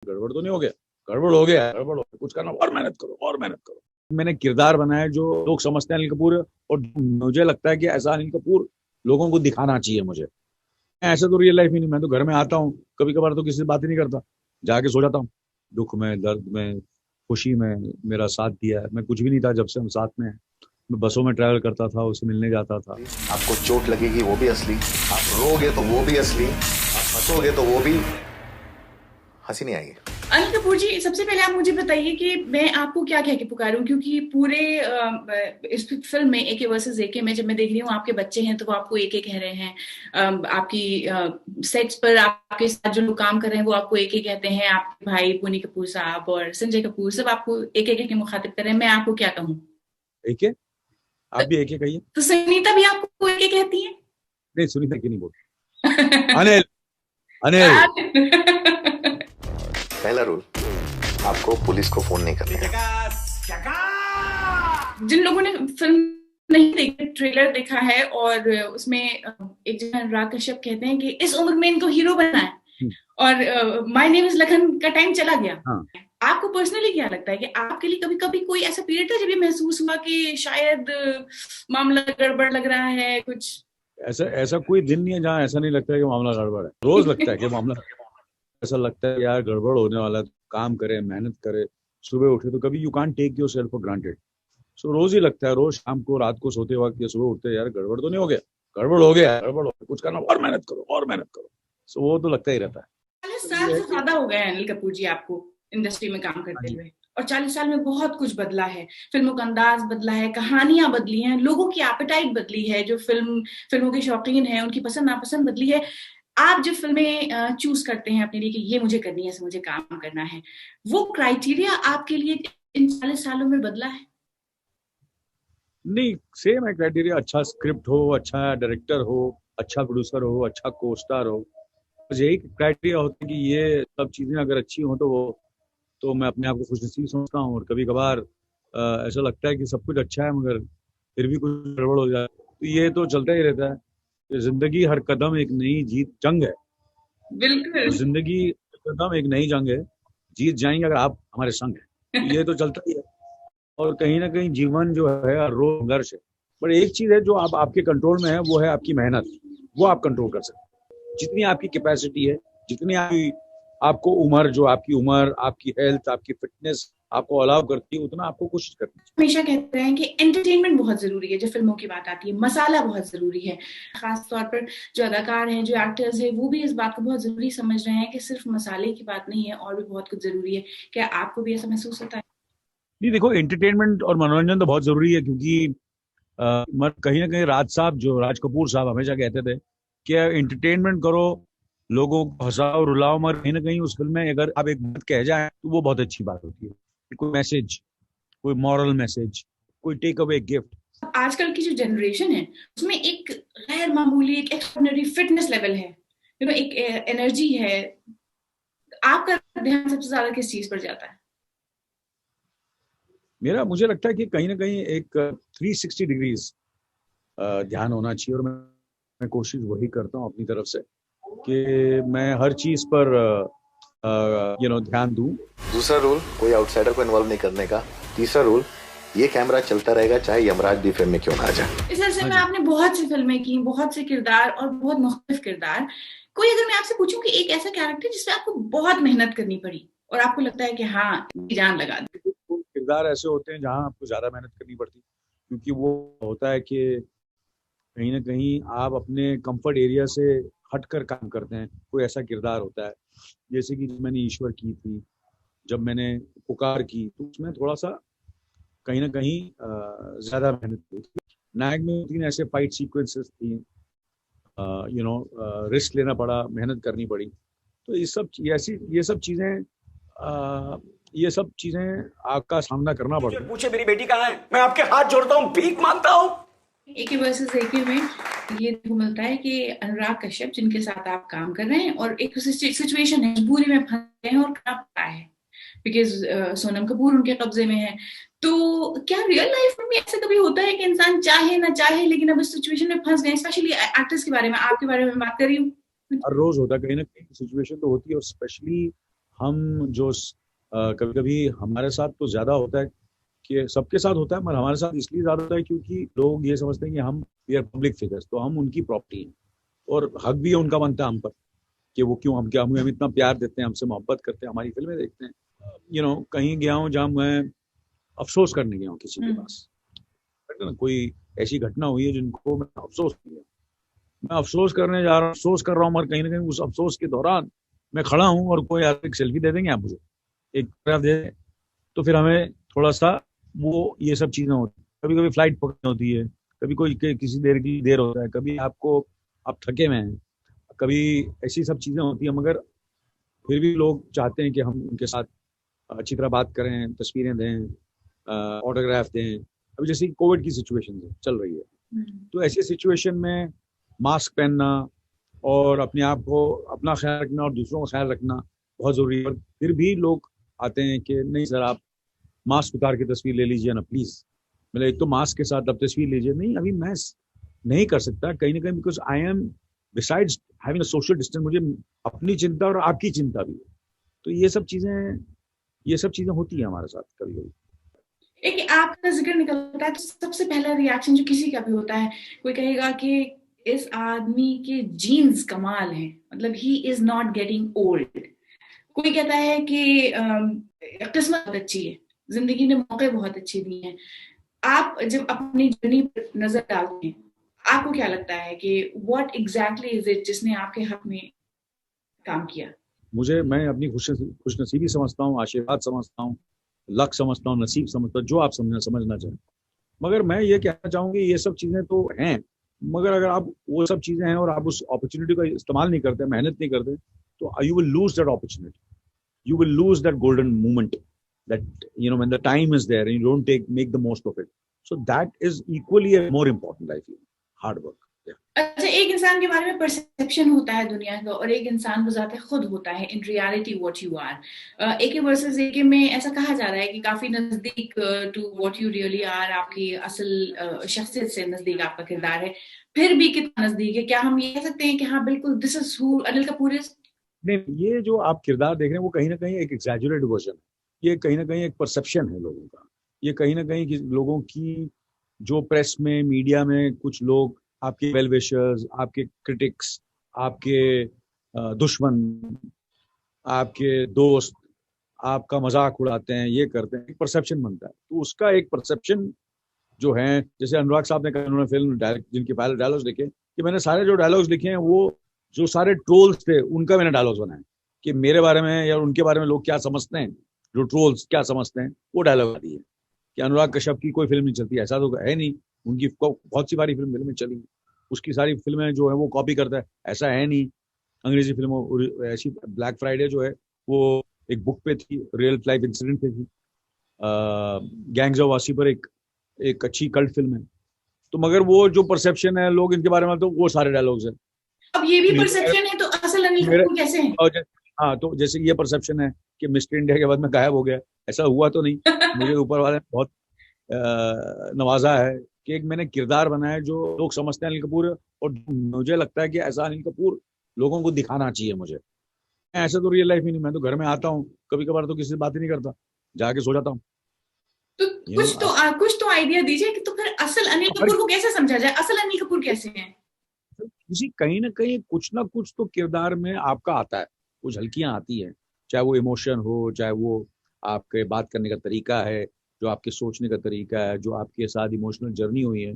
गड़बड़ तो नहीं हो गया? गड़बड़ हो गया, गड़बड़ हो गया, कुछ करना, और मेहनत करो, और मेहनत करो। मैंने किरदार बनाया जो लोग समझते हैं अनिल कपूर है, और मुझे लगता है कि ऐसा अनिल कपूर लोगों को दिखाना चाहिए मुझे। ऐसे तो रियल लाइफ में नहीं, मैं तो घर में आता हूँ, कभी कभार तो किसी से बात ही नहीं करता, जाके सो जाता हूँ। दुख में, दर्द में, खुशी में मेरा साथ दिया है। मैं कुछ भी नहीं था जब से हम साथ में हैं। मैं बसों में ट्रैवल करता था, उससे मिलने जाता था। आपको चोट लगेगी वो भी असली, आप रोगे तो वो भी असली, आप हंसोगे तो वो भी, हंसी नहीं आएगी। अनिल कपूर जी, सबसे पहले आप मुझे बताइए कि मैं आपको क्या कह के पुकारूं, क्योंकि पूरे इस फिल्म में एके वर्सेस एके में जब मैं देख रही हूँ आपके बच्चे हैं तो वो आपको एके कह रहे हैं। आपकी सेट्स पर आपके साथ जो लोग काम कर रहे हैं वो आपको एके कहते हैं। आपके भाई बोनी कपूर साहब और संजय कपूर सब आपको एके कह के मुखातिब कर रहे हैं। मैं आपको क्या कहूँ? एक है, आप भी एक कहिए। तो सुनीता भी आपको एके कहती है? नहीं, सुनीता की नहीं बोल। अनिल, अनिल। पहला रूल, आपको पुलिस को फोन नहीं करना है। जिन लोगों ने फिल्म नहीं देखी, ट्रेलर देखा है, और उसमें एक जगह अनुराग कश्यप कहते हैं कि इस उम्र में इनको हीरो बनना है, और माय नेम इज लखन का टाइम चला गया। हाँ। आपको पर्सनली क्या लगता है कि आपके लिए कभी कभी कोई ऐसा पीरियड था जब ये महसूस हुआ कि शायद मामला गड़बड़ लग रहा है कुछ? ऐसा कोई दिन नहीं है जहाँ ऐसा नहीं लगता है कि मामला गड़बड़ है। रोज लगता है कि मामला ऐसा लगता है यार गड़बड़ होने वाला है, काम करे, मेहनत करे, सुबह उठे, तो कभी you can't take yourself for granted. So रोज ही लगता है, रोज शाम को, रात को सोते वक्त या सुबह उठते यार गड़बड़ तो नहीं हो गया? गड़बड़ हो गया, गड़बड़ हो गया, कुछ करना, और मेहनत करो, और मेहनत करो। सो वो तो लगता ही रहता है। 40 साल से ज्यादा हो गए हैं अनिल कपूर जी आपको इंडस्ट्री में काम करते हुए, और 40 साल में बहुत कुछ बदला है। फिल्मों का अंदाज बदला है, कहानियां बदली हैं, लोगों की एपेटाइट बदली है, जो फिल्मों के शौकीन हैं उनकी पसंद नापसंद बदली है। आप जब फिल्में चूज करते हैं अपने लिए कि ये मुझे करनी है, मुझे काम करना है, वो क्राइटेरिया आपके लिए इन 40 सालों में बदला है? नहीं, सेम है क्राइटेरिया। अच्छा स्क्रिप्ट हो, अच्छा डायरेक्टर हो, अच्छा प्रोड्यूसर हो, अच्छा को स्टार हो, बस यही क्राइटेरिया होता है कि ये सब चीजें अगर अच्छी हो तो मैं अपने आप को खुशनसीब समझता हूँ। और कभी कभार ऐसा लगता है कि सब कुछ अच्छा है मगर फिर भी कुछ गड़बड़ हो जाए, तो ये तो चलता ही रहता है। ये जिंदगी हर कदम एक नई जीत जंग है। बिल्कुल। तो जिंदगी हर कदम एक नई जंग है, जीत जाएंगे अगर आप हमारे संग हैं। तो ये तो चलता ही है। और कहीं ना कहीं जीवन जो है हर रोज संघर्ष है। पर एक चीज है जो आप आपके कंट्रोल में है, वो है आपकी मेहनत। वो आप कंट्रोल कर सकते हैं। जितनी आपकी कैपेसिटी है, जितनी आपको उम्र, जो आपकी उम्र, आपकी हेल्थ, आपकी फिटनेस आपको अलाउ करती है, उतना आपको कोशिश करनी चाहिए। हमेशा कहते हैं कि एंटरटेनमेंट बहुत जरूरी है। जब फिल्मों की बात आती है, मसाला बहुत जरूरी है। खास तौर पर जो अदाकार हैं, जो एक्टर्स हैं, वो भी इस बात को बहुत जरूरी समझ रहे हैं कि सिर्फ मसाले की बात नहीं है, और भी बहुत कुछ जरूरी है। क्या आपको भी ऐसा महसूस होता है? नहीं, देखो, एंटरटेनमेंट और मनोरंजन तो बहुत जरूरी है, क्योंकि कहीं ना कहीं राज कपूर साहब हमेशा कहते थे कि एंटरटेनमेंट करो, लोगों को हंसाओ रुलाओ, मगर कहीं ना कहीं उस फिल्म में अगर आप एक बात कह जाए तो वो बहुत अच्छी बात होती है। कोई मैसेज, कोई मॉरल मैसेज, कोई टेक अवे गिफ्ट। आजकल की जो जनरेशन है उसमें एक गैर मामूली, एक एक्स्ट्राऑर्डिनरी फिटनेस लेवल है, एक एनर्जी है। आपका ध्यान सबसे ज्यादा किस चीज पर जाता है? मुझे लगता है कि कहीं ना कहीं एक 360 डिग्रीज ध्यान होना चाहिए, और मैं कोशिश वही करता हूँ अपनी तरफ से कि मैं हर चीज पर ध्यान दूं। दूसरा रूल, कोई आउटसाइडर को इन्वॉल्व नहीं करने का। तीसरा रूल, ये कैमरा चलता रहेगा चाहे यमराज भी फिल्म में क्यों ना आ जाए। इस अरसे में आपने बहुत सी फिल्में की, बहुत से किरदार और बहुत मुख्तलिफ किरदार। कोई अगर मैं आपसे पूछूं कि एक ऐसा कैरेक्टर जिसमें आपको बहुत मेहनत करनी पड़ी और आपको लगता है कि हाँ, जान लगा दी? किरदार ऐसे होते हैं जहां आपको ज्यादा मेहनत करनी पड़ती, क्योंकि वो होता है कि कहीं ना कहीं आप अपने कंफर्ट एरिया से हटकर काम करते हैं। कोई ऐसा किरदार होता है, जैसे कि मैंने ईश्वर की थी, जब मैंने पुकार की, तो उसमें थोड़ा सा कहीं ना कहीं ज्यादा मेहनत हुई थी। नायक में 3 ऐसे फाइट सीक्वेंसेस थी, रिस्क लेना पड़ा, मेहनत करनी पड़ी। तो ये सब चीजें आपका सामना करना पड़ता है। पूछे मेरी बेटी कहाँ है, मैं आपके हाथ जोड़ता हूँ, भीख मांगता हूँ। एके वर्सेस एके में ये देखो मिलता है कि अनुराग कश्यप, जिनके साथ आप काम कर रहे हैं, और एक सिचुएशन है, मजबूरी में फंस गए हैं और करना पड़ा है बिकॉज सोनम कपूर उनके कब्जे में है। तो क्या रियल लाइफ में भी ऐसा कभी होता है कि इंसान चाहे ना चाहे लेकिन अब इस सिचुएशन में फंस गए? स्पेशली एक्टर्स के बारे में, आपके बारे में बात कर रही हूँ। हर रोज होता है, कहीं ना कहीं सिचुएशन तो होती है, और स्पेशली हम जो कभी कभी हमारे साथ तो ज्यादा होता है कि सबके साथ होता है, मगर हमारे साथ इसलिए ज्यादा होता है क्योंकि लोग ये समझते हैं कि हम वी आर पब्लिक फिगर्स, तो हम उनकी प्रॉपर्टी हैं और हक भी है उनका बनता है हम पर कि वो क्यों हम इतना प्यार देते हैं, हमसे मोहब्बत करते हैं, हमारी फिल्में देखते हैं। कहीं गया हूँ जहाँ मैं अफसोस करने गया हूँ किसी के पास, कहते हैं ना, कोई ऐसी घटना हुई है जिनको मैं अफसोस किया, मैं अफसोस करने जा रहा हूँ, अफसोस कर रहा हूँ, मगर कहीं ना कहीं उस अफसोस के दौरान मैं खड़ा हूँ और कोई एक सेल्फी दे देंगे आप मुझे, एक फोटोग्राफ दे दें, तो फिर हमें थोड़ा सा वो ये सब चीजें होती हैं। कभी कभी फ्लाइट पकड़नी होती है, कभी कोई किसी देर की देर होता है, कभी आप थके हुए हैं, कभी ऐसी सब चीजें होती है, मगर फिर भी लोग चाहते हैं कि हम उनके साथ अच्छी तरह बात करें, तस्वीरें दें, ऑटोग्राफ दें। अभी जैसे कोविड की सिचुएशन चल रही है, तो ऐसी सिचुएशन में मास्क पहनना और अपने आप को अपना ख्याल रखना और दूसरों का ख्याल रखना बहुत जरूरी है। और फिर भी लोग आते हैं कि नहीं सर आप मास्क उतार के तस्वीर ले लीजिए ना प्लीज, मतलब एक तो मास्क के साथ अब तस्वीर लीजिए, नहीं अभी मैं नहीं कर सकता कहीं ना कहीं, because I am besides having a social distance, मुझे अपनी चिंता और आपकी चिंता भी है। तो ये सब चीजें होती है हमारे साथ कभी कभी। एक आपका जिक्र निकलता है तो सबसे पहला रिएक्शन जो किसी का भी होता है, कोई कहेगा कि इस आदमी के जीन्स कमाल हैं, मतलब he is not getting old. कोई कहता है कि किस्मत बहुत अच्छी है, जिंदगी ने मौके बहुत अच्छे दिए हैं। आप जब अपनी जर्नी पर नजर डालते हैं, आपको क्या लगता है कि व्हाट एग्जैक्टली इज इट जिसने आपके हक में काम किया? मैं अपनी खुशनसीबी समझता हूँ, आशीर्वाद समझता हूँ, लक समझता हूँ, नसीब समझता हूँ, जो आप समझना चाहें। मगर मैं ये कहना चाहूंगी ये सब चीजें तो हैं, मगर अगर आप वो सब चीजें हैं और आप उस अपॉर्चुनिटी का इस्तेमाल नहीं करते, मेहनत नहीं करते, तो you will lose that opportunity, you will lose that golden moment that when the time is there and you don't make the most of it. So that is equally more important, I feel. Hard work. अच्छा, एक इंसान के बारे में perception होता है दुनिया का और एक इंसान बजाते खुद होता है in reality what you are. AK versus AK में ऐसा कहा जा रहा है कि काफी नजदीक to what you really are, आपकी असल शख्सियत से नजदीक आपका किरदार है। फिर भी कितना नजदीक है? क्या हम ये कह सकते हैं कि हाँ बिल्कुल this is who Anil Kapoor is? नहीं, ये जो आप किरदार देख रहे हैं वो कहीं ना कहीं एक एग्जैजुरेट वर्जन है, ये कहीं ना कहीं एक परसेप्शन है लोगों का, ये कहीं ना कहीं लोगों की जो प्रेस में मीडिया में कुछ लोग आपके वेल विशर्स, आपके क्रिटिक्स, आपके दुश्मन, आपके दोस्त आपका मजाक उड़ाते हैं, ये करते हैं, एक परसेप्शन बनता है। तो उसका एक परसेप्शन जो है, जैसे अनुराग साहब ने कहा, उन्होंने फिल्म जिनके पहले डायलॉग्स लिखे कि मैंने सारे जो डायलॉग्स लिखे हैं वो जो सारे ट्रोल्स थे उनका मैंने डायलॉग्स बनाए कि मेरे बारे में या उनके बारे में लोग क्या समझते हैं, जो ट्रोल्स क्या समझते हैं, वो डायलॉग दिए कि अनुराग कश्यप की कोई फिल्म नहीं चलती, ऐसा तो है नहीं, उनकी बहुत सी बारी फिल्में चली, उसकी सारी फिल्में जो है वो कॉपी करता है, ऐसा है नहीं। अंग्रेजी फिल्मों ऐसी ब्लैक फ्राइडे जो है वो एक बुक पे थी, रियल लाइफ इंसिडेंट पे थी। गैंग्स ऑफ वासेपुर एक अच्छी कल्ट फिल्म है। तो मगर वो जो परसेप्शन है लोग इनके बारे में, तो वो सारे डायलॉग्स हैं। अब ये भी परसेप्शन है, तो असल अनिल कपूर कैसे हैं? हाँ, तो जैसे ये परसेप्शन है कि मिस्टर इंडिया के बाद में गायब हो गया, ऐसा हुआ तो नहीं। मुझे ऊपर वाले ने बहुत नवाजा है कि एक मैंने किरदार बनाया जो लोग समझते हैं अनिल कपूर, और मुझे लगता है कि ऐसा अनिल कपूर लोगों को दिखाना चाहिए मुझे। ऐसा तो रियल लाइफ ही नहीं, मैं तो घर में आता हूँ कभी कभार तो किसी से बात ही नहीं करता, जाके सो जाता हूँ। तो कुछ तो आइडिया दीजिए कि तो फिर असल अनिल कपूर को कैसे समझा जाए? असल अनिल कपूर कैसे हैं? कहीं ना कहीं कुछ ना कुछ तो किरदार में आपका आता है, कुछ झलकियां आती हैं, चाहे वो इमोशन हो, चाहे वो आपके बात करने का तरीका है, जो आपके सोचने का तरीका है, जो आपके साथ इमोशनल जर्नी हुई है,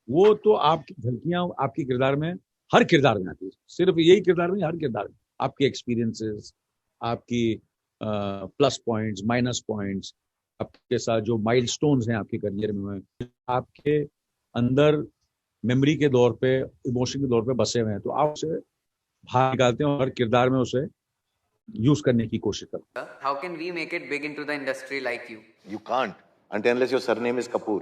वो तो आपकी झलकियां आपके किरदार में, हर किरदार में आती है। सिर्फ यही किरदार में, हर किरदार में आपके एक्सपीरियंसेस, आपकी प्लस पॉइंट्स, माइनस पॉइंट्स, आपके साथ जो माइलस्टोन्स हैं आपके करियर में हुए, आपके अंदर मेमोरी के दौर पे, इमोशन के दौर पे बसे हुए हैं, तो आप उसे बाहर निकालते हैं और हर किरदार में उसे यूज करने की कोशिश करते हैं। How can we make it big into the industry like you? You can't unless your surname is Kapoor.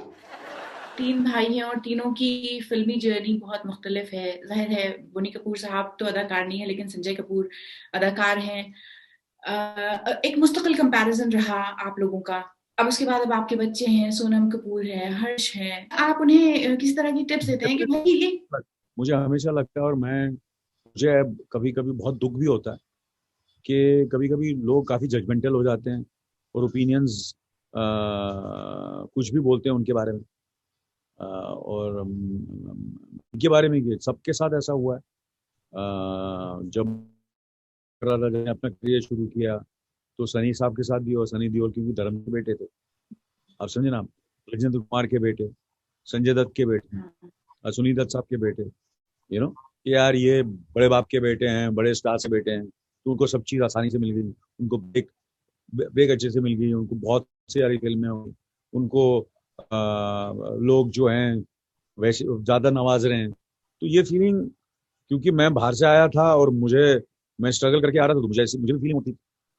3 भाई हैं और तीनों की फिल्मी जर्नी बहुत मुख्तलिफ है। जाहिर है बोनी कपूर साहब तो अदाकार नहीं है, लेकिन संजय कपूर अदाकार हैं। एक मुस्तकिल कंपैरिजन रहा आप लोगों का। अब उसके बाद अब आपके बच्चे हैं, सोनम कपूर है, हर्ष है, आप उन्हें किस तरह की टिप्स देते हैं कि भाई ये? मुझे हमेशा लगता है, और मुझे कभी कभी बहुत दुख भी होता है कि कभी कभी लोग काफ़ी जजमेंटल हो जाते हैं और ओपिनियंस कुछ भी बोलते हैं उनके बारे में, और इनके बारे में कि सबके साथ ऐसा हुआ है। जब राजा ने अपना करियर शुरू किया तो सनी साहब के साथ भी, और सनी देओल क्योंकि धर्म के बेटे थे, आप समझे ना, राजेंद्र कुमार के बेटे, संजय दत्त के बेटे, सुनील दत्त साहब के बेटे, कि यार ये बड़े बाप के बेटे हैं, बड़े स्टार से बेटे हैं, तो उनको सब चीज़ आसानी से मिल गई, उनको बेग अच्छे से मिल गई, उनको बहुत सारी फिल्में हुई, उनको लोग जो हैं वैसे ज़्यादा नवाज रहे हैं। तो ये फीलिंग, क्योंकि मैं बाहर से आया था और मैं स्ट्रगल करके आ रहा था, तो मुझे भी फीलिंग होती थी,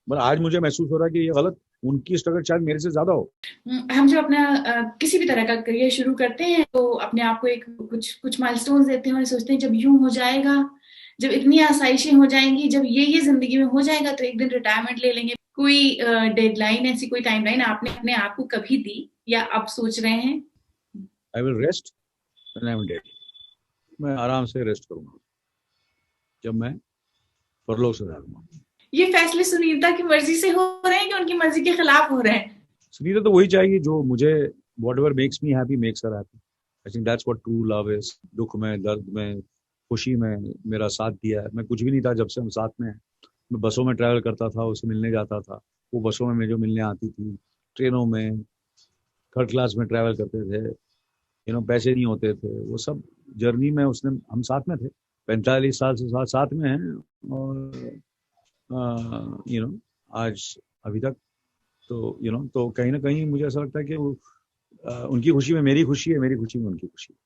पर आज मुझे महसूस हो रहा है कि ये गलत, उनकी स्ट्रगल शायद मेरे से ज्यादा हो। हम जब अपना किसी भी तरह का करियर शुरू करते हैं तो अपने आप को एक कुछ माइलस्टोन्स देते हैं और सोचते हैं जब यूं हो जाएगा, जब इतनी आसाइशें हो जाएंगी, जब ये जिंदगी में हो जाएगा तो एक दिन रिटायरमेंट ले लेंगे। कोई डेडलाइन, ऐसी कोई टाइमलाइन आपने अपने आप को कभी दी या अब सोच रहे हैं? I will rest when I am dead. मैं आराम से रेस्ट करूंगा जब मैं परलोक से जाऊंगा। ये फैसले सुनीता की मर्जी से हो रहे हैं कि उनकी मर्जी के खिलाफ हो रहे हैं? सुनीता तो वही चाहिए जो मुझे, whatever makes me happy makes her happy. I think that's what true love is. दुख में, दर्द में, खुशी में मेरा साथ दिया है। मैं कुछ भी नहीं था जब से हम साथ में हैं। मैं बसों में ट्रैवल करता था, उससे मिलने जाता था, वो बसों में जो मिलने आती थी, ट्रेनों में, थर्ड क्लास में ट्रैवल करते थे, पैसे नहीं होते थे, वो सब जर्नी में हम साथ में थे। 45 साल से साथ में हैं, और आज अभी तक तो तो कहीं ना कहीं मुझे ऐसा लगता है कि उनकी खुशी में मेरी खुशी है, मेरी खुशी में उनकी खुशी है।